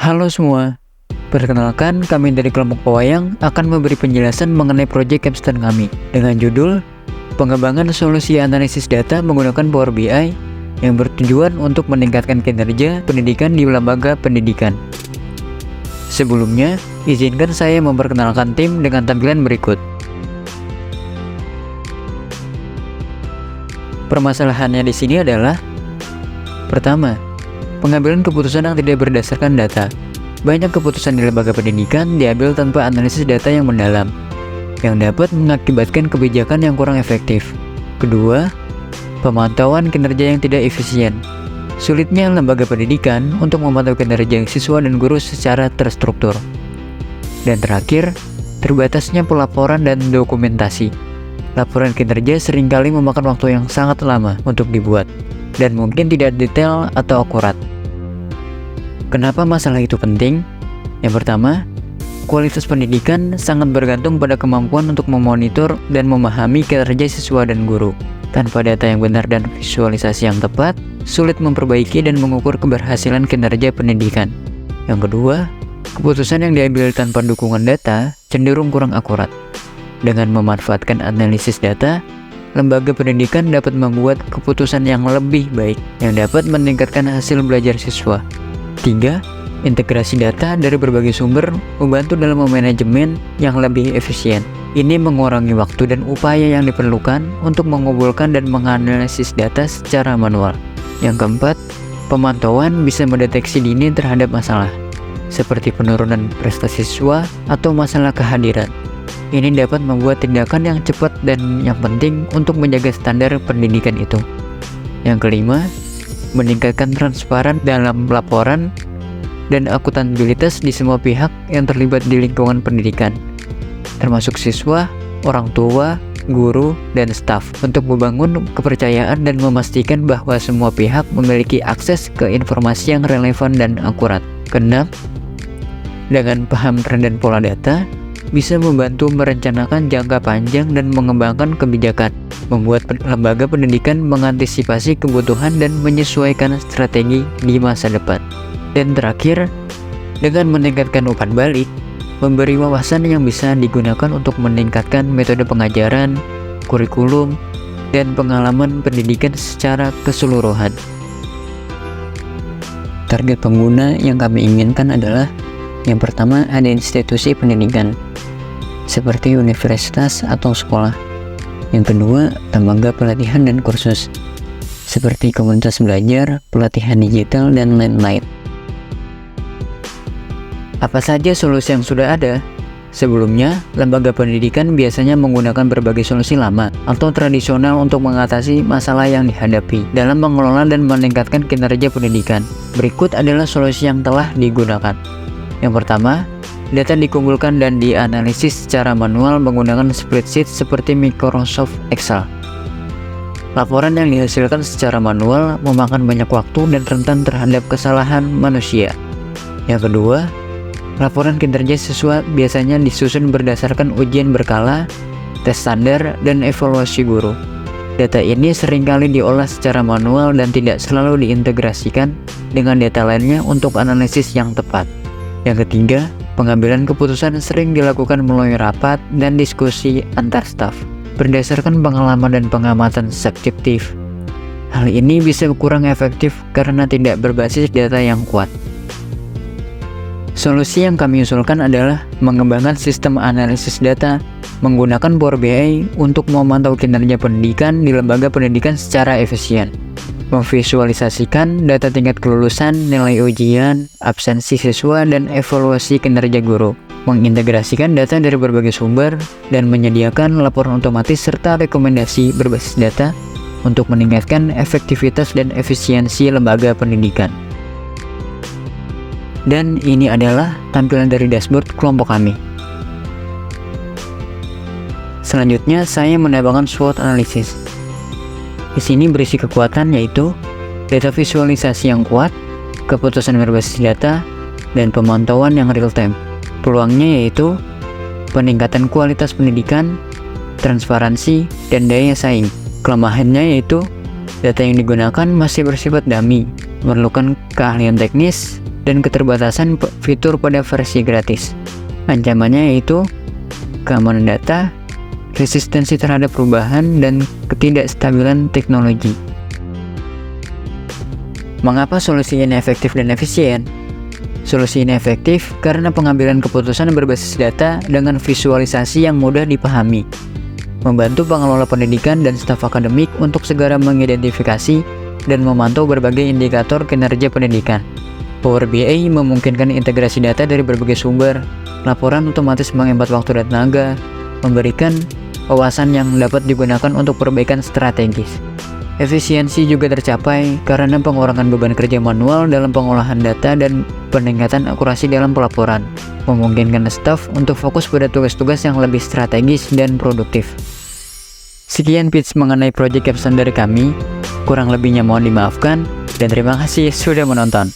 Halo semua, perkenalkan kami dari kelompok Pewayang akan memberi penjelasan mengenai proyek capstone kami dengan judul Pengembangan Solusi Analisis Data Menggunakan Power BI yang bertujuan untuk meningkatkan kinerja pendidikan di lembaga pendidikan. Sebelumnya, izinkan saya memperkenalkan tim dengan tampilan berikut. Permasalahannya di sini adalah: pertama, pengambilan keputusan yang tidak berdasarkan data. Banyak keputusan di lembaga pendidikan diambil tanpa analisis data yang mendalam, yang dapat mengakibatkan kebijakan yang kurang efektif. Kedua, pemantauan kinerja yang tidak efisien. Sulitnya lembaga pendidikan untuk memantau kinerja siswa dan guru secara terstruktur. Dan terakhir, terbatasnya pelaporan dan dokumentasi. Laporan kinerja seringkali memakan waktu yang sangat lama untuk dibuat, dan mungkin tidak detail atau akurat. Kenapa masalah itu penting? Yang pertama, kualitas pendidikan sangat bergantung pada kemampuan untuk memonitor dan memahami kinerja siswa dan guru. Tanpa data yang benar dan visualisasi yang tepat, sulit memperbaiki dan mengukur keberhasilan kinerja pendidikan. Yang kedua, keputusan yang diambil tanpa dukungan data cenderung kurang akurat. Dengan memanfaatkan analisis data, lembaga pendidikan dapat membuat keputusan yang lebih baik yang dapat meningkatkan hasil belajar siswa. 3. Integrasi data dari berbagai sumber membantu dalam manajemen yang lebih efisien. Ini mengurangi waktu dan upaya yang diperlukan untuk mengumpulkan dan menganalisis data secara manual. Yang keempat, pemantauan bisa mendeteksi dini terhadap masalah, seperti penurunan prestasi siswa atau masalah kehadiran. Ini dapat membuat tindakan yang cepat dan yang penting untuk menjaga standar pendidikan itu. Yang kelima, meningkatkan transparan dalam laporan dan akuntabilitas di semua pihak yang terlibat di lingkungan pendidikan, termasuk siswa, orang tua, guru, dan staf, untuk membangun kepercayaan dan memastikan bahwa semua pihak memiliki akses ke informasi yang relevan dan akurat. Keenam, dengan paham tren dan pola data, bisa membantu merencanakan jangka panjang dan mengembangkan kebijakan, membuat lembaga pendidikan mengantisipasi kebutuhan dan menyesuaikan strategi di masa depan. Dan terakhir, dengan meningkatkan umpan balik, memberi wawasan yang bisa digunakan untuk meningkatkan metode pengajaran, kurikulum, dan pengalaman pendidikan secara keseluruhan. Target pengguna yang kami inginkan adalah: yang pertama, ada institusi pendidikan seperti universitas atau sekolah. Yang kedua, lembaga pelatihan dan kursus seperti komunitas belajar, pelatihan digital, dan lain-lain. Apa saja solusi yang sudah ada? Sebelumnya, lembaga pendidikan biasanya menggunakan berbagai solusi lama atau tradisional untuk mengatasi masalah yang dihadapi dalam mengelola dan meningkatkan kinerja pendidikan. Berikut adalah solusi yang telah digunakan. Yang pertama, data dikumpulkan dan dianalisis secara manual menggunakan spreadsheet seperti Microsoft Excel. Laporan yang dihasilkan secara manual memakan banyak waktu dan rentan terhadap kesalahan manusia. Yang kedua, laporan kinerja siswa biasanya disusun berdasarkan ujian berkala, tes standar, dan evaluasi guru. Data ini seringkali diolah secara manual dan tidak selalu diintegrasikan dengan data lainnya untuk analisis yang tepat. Yang ketiga, pengambilan keputusan sering dilakukan melalui rapat dan diskusi antar staf berdasarkan pengalaman dan pengamatan subjektif. Hal ini bisa kurang efektif karena tidak berbasis data yang kuat. Solusi yang kami usulkan adalah mengembangkan sistem analisis data menggunakan Power BI untuk memantau kinerja pendidikan di lembaga pendidikan secara efisien, memvisualisasikan data tingkat kelulusan, nilai ujian, absensi siswa, dan evaluasi kinerja guru, mengintegrasikan data dari berbagai sumber, dan menyediakan laporan otomatis serta rekomendasi berbasis data untuk meningkatkan efektivitas dan efisiensi lembaga pendidikan. Dan ini adalah tampilan dari dashboard kelompok kami. Selanjutnya, saya menambahkan SWOT analysis. Di sini berisi kekuatan yaitu data visualisasi yang kuat, keputusan berbasis data, dan pemantauan yang real time. Peluangnya yaitu peningkatan kualitas pendidikan, transparansi, dan daya saing. Kelemahannya yaitu data yang digunakan masih bersifat dummy, memerlukan keahlian teknis, dan keterbatasan fitur pada versi gratis. Ancamannya yaitu keamanan data, resistensi terhadap perubahan, dan ketidakstabilan teknologi. Mengapa solusi ini efektif dan efisien? Solusi ini efektif karena pengambilan keputusan berbasis data dengan visualisasi yang mudah dipahami, membantu pengelola pendidikan dan staf akademik untuk segera mengidentifikasi dan memantau berbagai indikator kinerja pendidikan. Power BI memungkinkan integrasi data dari berbagai sumber, laporan otomatis menghemat waktu dan tenaga, memberikan wawasan yang dapat digunakan untuk perbaikan strategis. Efisiensi juga tercapai karena pengurangan beban kerja manual dalam pengolahan data dan peningkatan akurasi dalam pelaporan, memungkinkan staf untuk fokus pada tugas-tugas yang lebih strategis dan produktif. Sekian pitch mengenai Project Capstone dari kami, kurang lebihnya mohon dimaafkan, dan terima kasih sudah menonton.